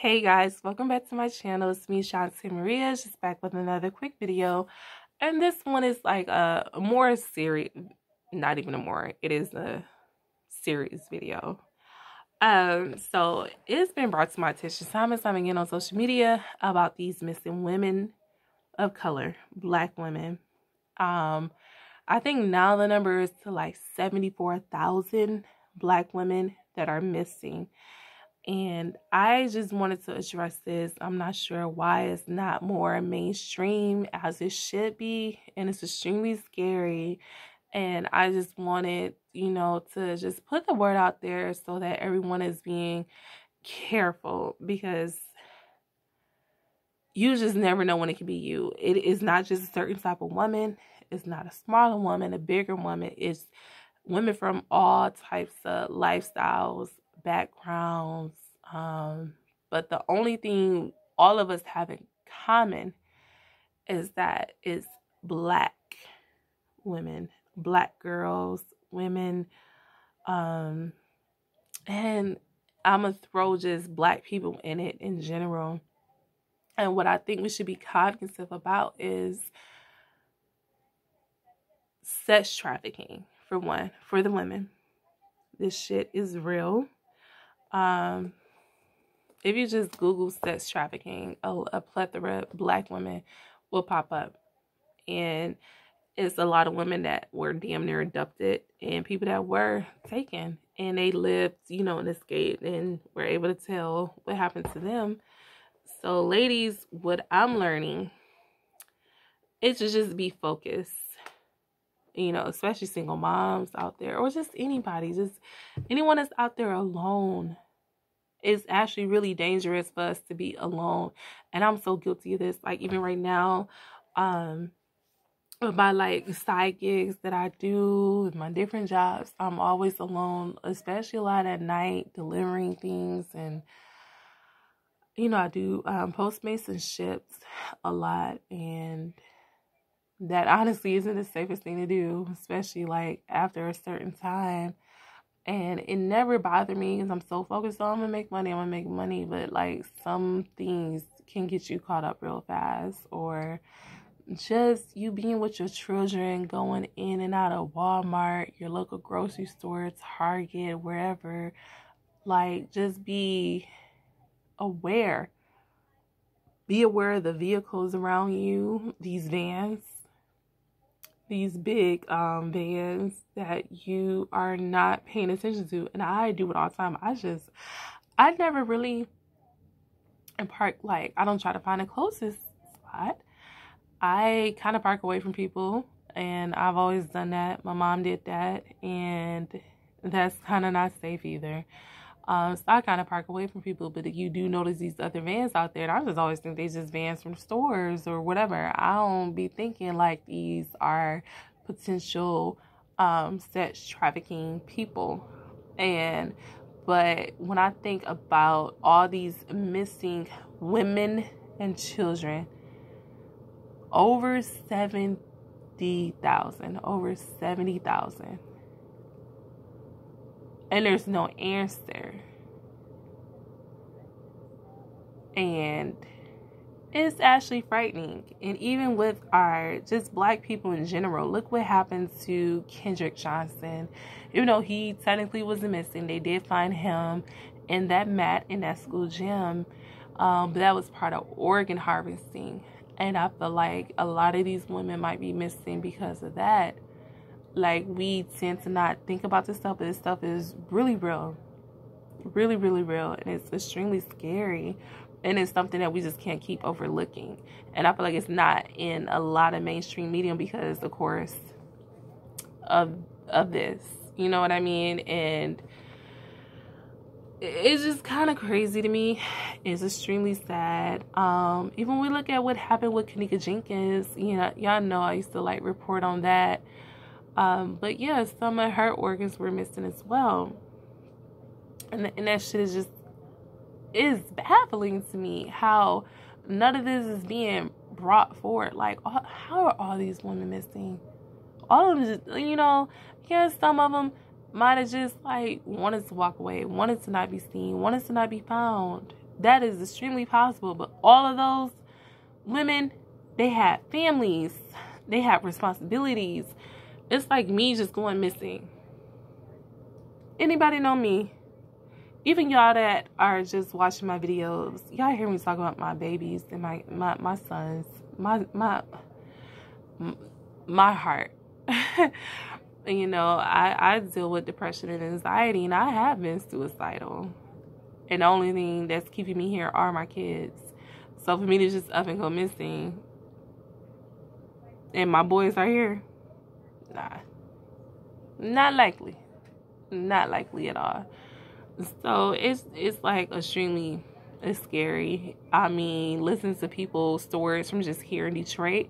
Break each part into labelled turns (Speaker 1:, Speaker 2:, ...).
Speaker 1: Hey guys, welcome back to my channel. It's me, Shante Maria, just back with another quick video. And this one is like a more serious, not even a more, it is a serious video. So it's been brought to my attention time and time again on social media about these missing women of color, Black women. I think now the number is to like 74,000 Black women that are missing. And I just wanted to address this. I'm not sure why it's not more mainstream as it should be. And it's extremely scary. And I just wanted, to just put the word out there so that everyone is being careful, because you just never know when it can be you. It is not just a certain type of woman. It's not a smaller woman, a bigger woman. It's women from all types of lifestyles, backgrounds, but the only thing all of us have in common is that it's Black women, Black girls, women, and I'm gonna throw just Black people in it in general. And what I think we should be cognizant about is sex trafficking, for one, for the women. This shit is real. If you just Google sex trafficking, a plethora of Black women will pop up. And it's a lot of women that were damn near abducted and people that were taken. And they lived, and escaped and were able to tell what happened to them. So ladies, what I'm learning is to just be focused. Especially single moms out there, or just anybody, just anyone that's out there alone. It's actually really dangerous for us to be alone. And I'm so guilty of this. Like, even right now, with my like side gigs that I do, with my different jobs, I'm always alone, especially a lot at night, delivering things. And I do Postmates and ships a lot, and that honestly isn't the safest thing to do, especially like after a certain time. And it never bothered me because I'm so focused on I'm gonna make money. But like, some things can get you caught up real fast, or just you being with your children, going in and out of Walmart, your local grocery store, Target, wherever. Like, just be aware. Be aware of the vehicles around you, these vans. These big vans that you are not paying attention to. And I do it all the time. I never really park, like, I don't try to find the closest spot. I kind of park away from people, and I've always done that. My mom did that, and that's kind of not safe either. So I kind of park away from people, but you do notice these other vans out there, and I just always think they just vans from stores or whatever. I don't be thinking like these are potential sex trafficking people. But when I think about all these missing women and children, over 70,000, and there's no answer. And it's actually frightening. And even with our just Black people in general, look what happened to Kendrick Johnson. Even though he technically wasn't missing, they did find him in that mat in that school gym. But that was part of organ harvesting. And I feel like a lot of these women might be missing because of that. Like, we tend to not think about this stuff, but this stuff is really real. Really, really real. And it's extremely scary. And it's something that we just can't keep overlooking. And I feel like it's not in a lot of mainstream media because, of course, of this. You know what I mean? And it's just kind of crazy to me. It's extremely sad. Even when we look at what happened with Kanika Jenkins, y'all know I used to like report on that. But yeah, some of her organs were missing as well. And that shit is baffling to me, how none of this is being brought forward. Like, how are all these women missing? All of them just, yes, some of them might have just like wanted to walk away, wanted to not be seen, wanted to not be found. That is extremely possible. But all of those women, they had families. They had responsibilities. It's like me just going missing. Anybody know me? Even y'all that are just watching my videos, y'all hear me talk about my babies and my sons. My heart. You know, I deal with depression and anxiety, and I have been suicidal. And the only thing that's keeping me here are my kids. So for me to just up and go missing, and my boys are here, nah, not likely. Not likely at all. So it's like extremely, it's scary. I mean, listen to people's stories from just here in Detroit,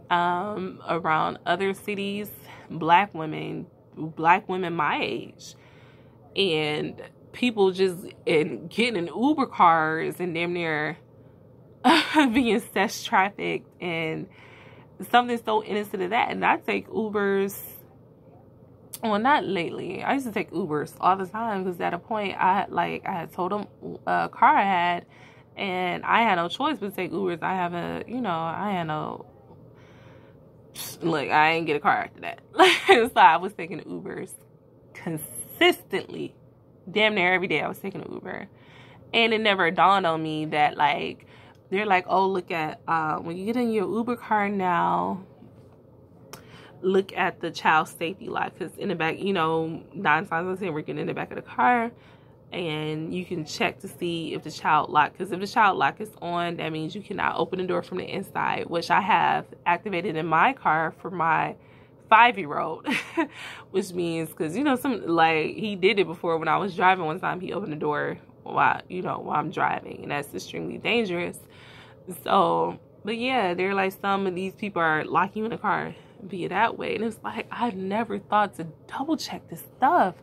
Speaker 1: around other cities, black women my age, and people just getting in Uber cars and damn near being sex trafficked, and something so innocent of that. And I take Ubers. Well, not lately. I used to take Ubers all the time because at a point I had told them a car I had, and I had no choice but to take Ubers. I ain't get a car after that. So I was taking Ubers consistently. Damn near every day I was taking an Uber. And it never dawned on me that, like, they're like, oh, look at, when you get in your Uber car now, look at the child safety lock, because in the back, you know, 9 times out of 10 we're getting in the back of the car, and you can check to see if the child lock, because if the child lock is on, that means you cannot open the door from the inside, which I have activated in my car for my 5-year-old, which means, because, you know, he did it before when I was driving. One time he opened the door while I'm driving, and that's extremely dangerous. So, but yeah, they're like, some of these people are locking you in the car be that way, and it's like, I never thought to double check this stuff.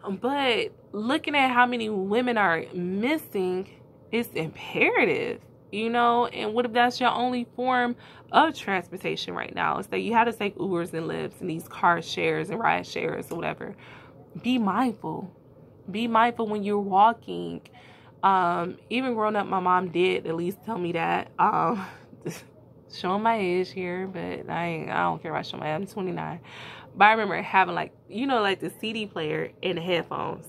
Speaker 1: But looking at how many women are missing, it's imperative, you know. And what if that's your only form of transportation right now? It's that you have to take Ubers and Lyfts and these car shares and ride shares or whatever. Be mindful when you're walking. Even growing up, my mom did at least tell me that, showing my age here, but I don't care about showing my age. I'm 29. But I remember having, like, you know, like the CD player and the headphones.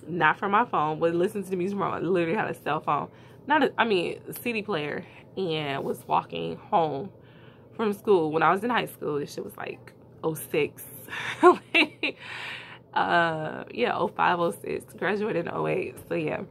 Speaker 1: Not from my phone, but listening to the music from, I literally had a cell phone. A CD player, and was walking home from school when I was in high school. This shit was like 06. Yeah, 05, 06. Graduated in 08. So yeah.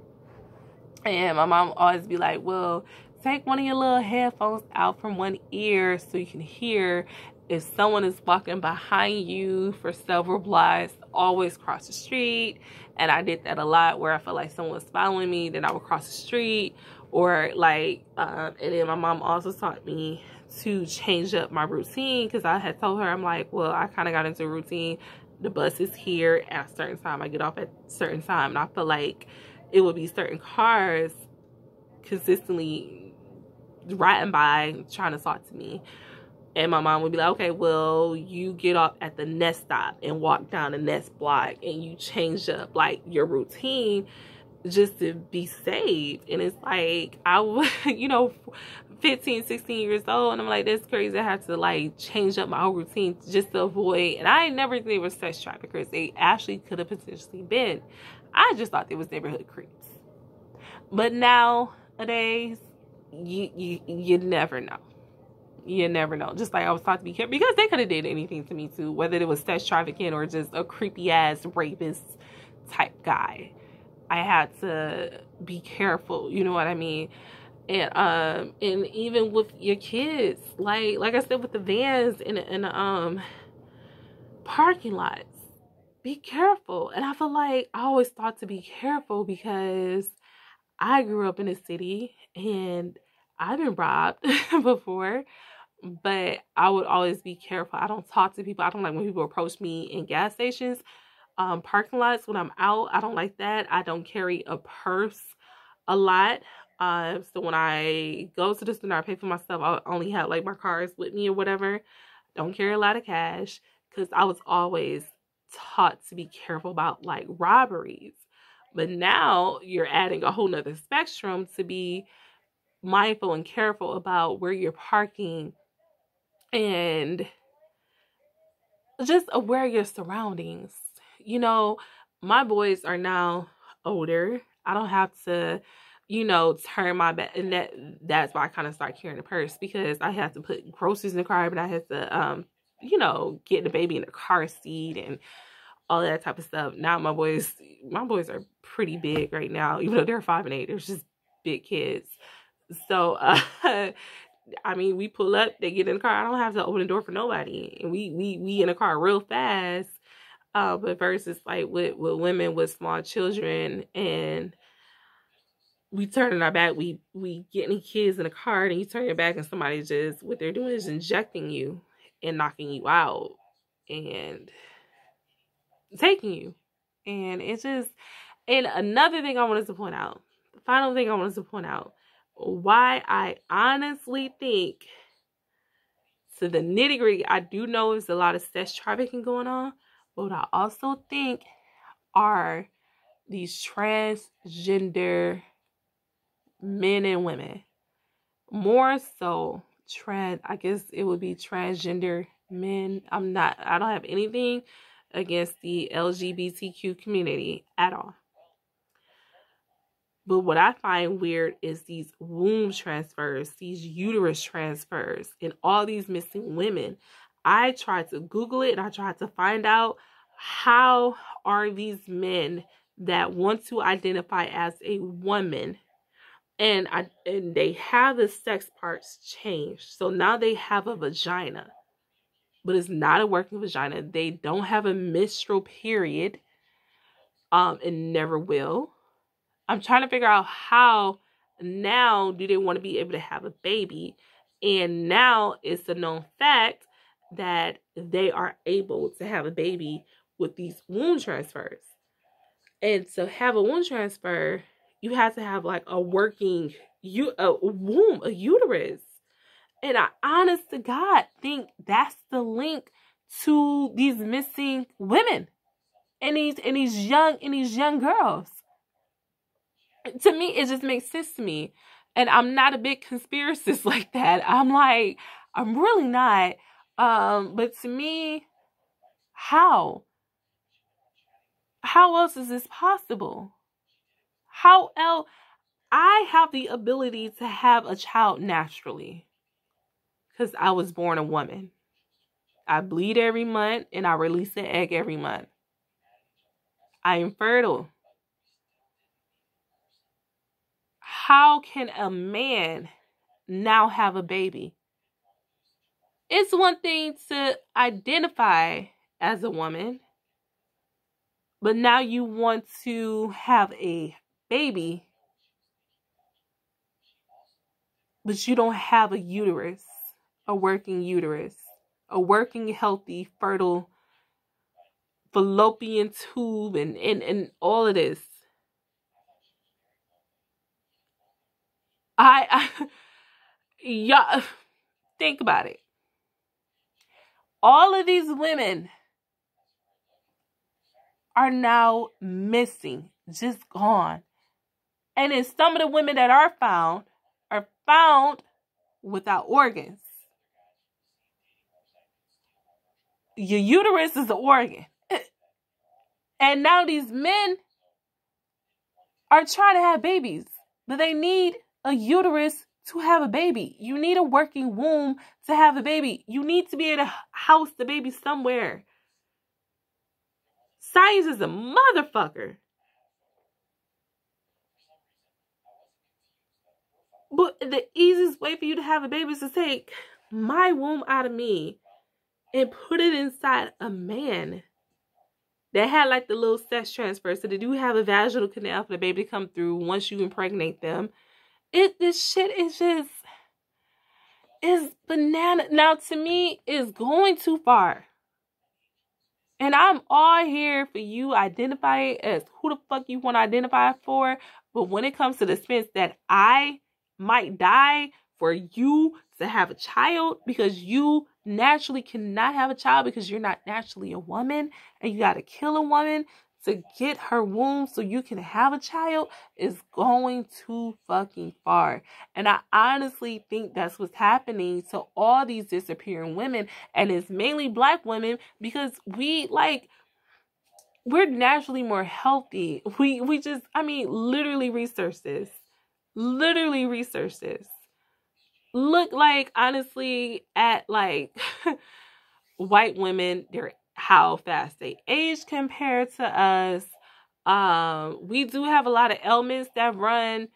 Speaker 1: And my mom always be like, well, take one of your little headphones out from one ear so you can hear if someone is walking behind you for several blocks. Always cross the street. And I did that a lot, where I felt like someone was following me, then I would cross the street. Or like, and then my mom also taught me to change up my routine, because I had told her, I'm like, well, I kind of got into a routine. The bus is here at a certain time. I get off at a certain time. And I feel like it would be certain cars consistently riding by trying to talk to me. And my mom would be like, okay, well, you get off at the next stop and walk down the next block, and you change up like your routine just to be safe. And it's like, I was, you know, 15, 16 years old, and I'm like, that's crazy. I have to like change up my whole routine just to avoid. And I never think they were sex traffickers. They actually could have potentially been. I just thought they was neighborhood creeps. But nowadays, you never know. You never know. Just like I was taught to be careful, because they could have did anything to me too, whether it was sex trafficking or just a creepy ass rapist type guy. I had to be careful, you know what I mean? And even with your kids, like I said, with the vans in the parking lots, be careful. And I feel like I always thought to be careful because I grew up in a city and I've been robbed before, but I would always be careful. I don't talk to people. I don't like when people approach me in gas stations, parking lots when I'm out. I don't like that. I don't carry a purse a lot. So when I go to the store, I pay for myself. I only have like my cards with me or whatever. Don't carry a lot of cash, because I was always taught to be careful about like robberies. But now you're adding a whole nother spectrum to be mindful and careful about where you're parking and just aware of your surroundings. You know, my boys are now older. I don't have to, turn my back, and that's why I kind of start carrying a purse, because I have to put groceries in the car, but I have to get the baby in the car seat and all that type of stuff. Now my boys are pretty big right now, even though they're 5 and 8. They're just big kids. So I mean, we pull up, they get in the car. I don't have to open the door for nobody, and we in the car real fast. But versus like with women with small children, and we turning our back, we getting kids in the car, and you turn your back, and somebody just, what they're doing is injecting you and knocking you out and taking you. And it's just, and another thing I wanted to point out, the final thing I wanted to point out, why I honestly think, to the nitty gritty, I do know there's a lot of sex trafficking going on, but what I also think are these transgender men and women. More so I guess it would be transgender men. I don't have anything against the LGBTQ community at all. But what I find weird is these womb transfers, these uterus transfers, and all these missing women. I tried to Google it, and I tried to find out, how are these men that want to identify as a woman, and they have the sex parts changed. So now they have a vagina, but it's not a working vagina. They don't have a menstrual period, and never will. I'm trying to figure out how now do they want to be able to have a baby. And now it's a known fact that they are able to have a baby with these womb transfers. And to have a womb transfer, you have to have like a working womb, a uterus. And I, honest to God, think that's the link to these missing women and these young girls. To me, it just makes sense to me. And I'm not a big conspiracist like that. I'm really not. But to me, how else is this possible? How else? I have the ability to have a child naturally because I was born a woman. I bleed every month and I release an egg every month. I am fertile. How can a man now have a baby? It's one thing to identify as a woman, but now you want to have a baby, but you don't have a uterus, a working uterus, a working, healthy, fertile fallopian tube, and all of this. Yeah, think about it. All of these women are now missing, just gone. And then some of the women that are found without organs. Your uterus is an organ. And now these men are trying to have babies, but they need a uterus to have a baby. You need a working womb to have a baby. You need to be able to house the baby somewhere. Science is a motherfucker. But the easiest way for you to have a baby is to take my womb out of me and put it inside a man that had like the little sex transfer. So they do have a vaginal canal for the baby to come through once you impregnate them. This shit is just, is banana. Now, to me, it's going too far. And I'm all here for you identify as who the fuck you want to identify for. But when it comes to the expense that I might die for you to have a child, because you naturally cannot have a child because you're not naturally a woman, and you got to kill a woman to get her womb so you can have a child is going too fucking far. And I honestly think that's what's happening to all these disappearing women. And it's mainly Black women because we're naturally more healthy. We just, I mean, literally research this. Literally research this. Look, like, honestly, at, like, white women, how fast they age compared to us. We do have a lot of ailments that run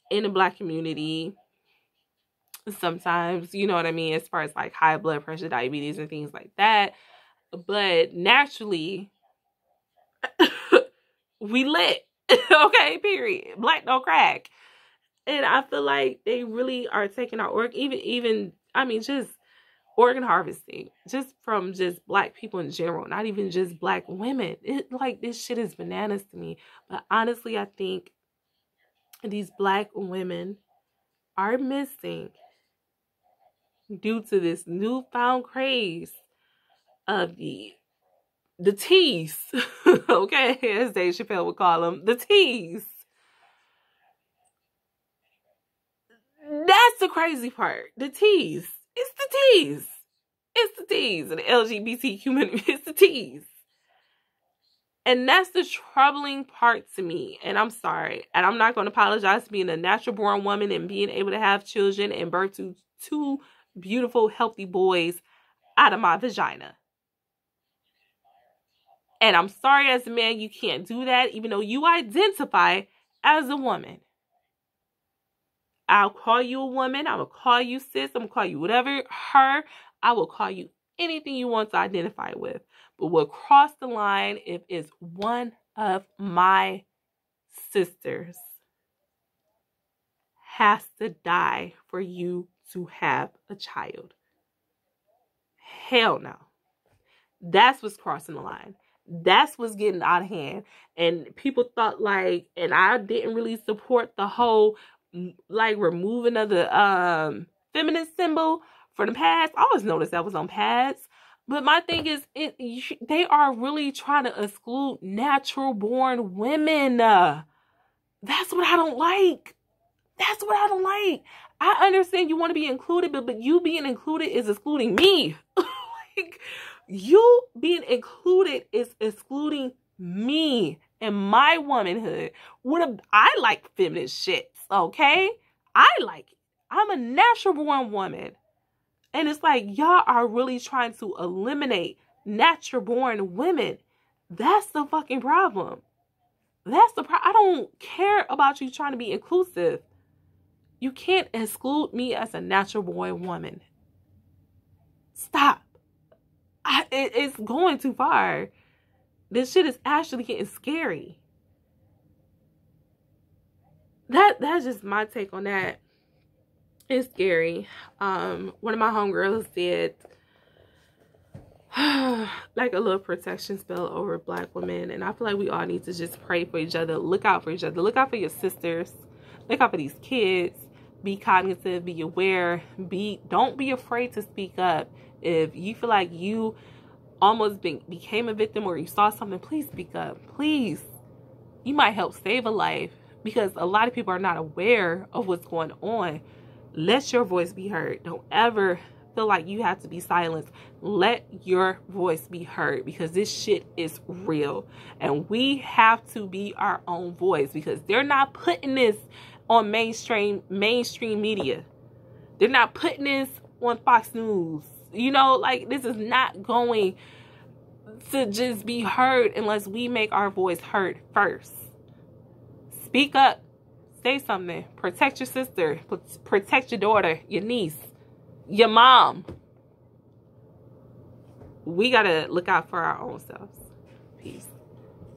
Speaker 1: in the Black community sometimes, you know what I mean, as far as like high blood pressure, diabetes, and things like that. But naturally, we lit. Okay, period. Black don't crack. And I feel like they really are taking our work, even I mean, just organ harvesting, just from just Black people in general, not even just Black women. Like, this shit is bananas to me. But honestly, I think these Black women are missing due to this newfound craze of the teas. Okay, as Dave Chappelle would call them, the teas. That's the crazy part. The teas. It's the teas. It's the teas. And the LGBT community, it's the teas. And that's the troubling part to me. And I'm sorry. And I'm not going to apologize for being a natural born woman and being able to have children and birth to 2 beautiful, healthy boys out of my vagina. And I'm sorry, as a man, you can't do that, even though you identify as a woman. I'll call you a woman. I will call you sis. I'm going to call you whatever, her. I will call you anything you want to identify with. But we'll cross the line if it's one of my sisters has to die for you to have a child. Hell no. That's what's crossing the line. That's what's getting out of hand. And people thought, like, and I didn't really support the whole, like, removing of the feminist symbol for the pads. I always noticed that was on pads. But my thing is, they are really trying to exclude natural born women. That's what I don't like. That's what I don't like. I understand you want to be included, but you being included is excluding me. Like, you being included is excluding me and my womanhood. I like feminist shits, okay? I like it. I'm a natural born woman. And it's like, y'all are really trying to eliminate natural born women. That's the fucking problem. That's the problem. I don't care about you trying to be inclusive. You can't exclude me as a natural born woman. Stop. It's going too far. This shit is actually getting scary. That's just my take on that. It's scary. One of my homegirls did like a little protection spell over Black women, and I feel like we all need to just pray for each other, look out for each other, look out for your sisters, look out for these kids, be cognitive, be aware, don't be afraid to speak up. If you feel like you almost became a victim or you saw something, please speak up. Please. You might help save a life, because a lot of people are not aware of what's going on. Let your voice be heard. Don't ever feel like you have to be silenced. Let your voice be heard, because this shit is real. And we have to be our own voice, because they're not putting this on mainstream media. They're not putting this on Fox News. You know, like, this is not going to just be heard unless we make our voice heard first. Speak up. Say something. Protect your sister. Protect your daughter, your niece, your mom. We gotta look out for our own selves. Peace.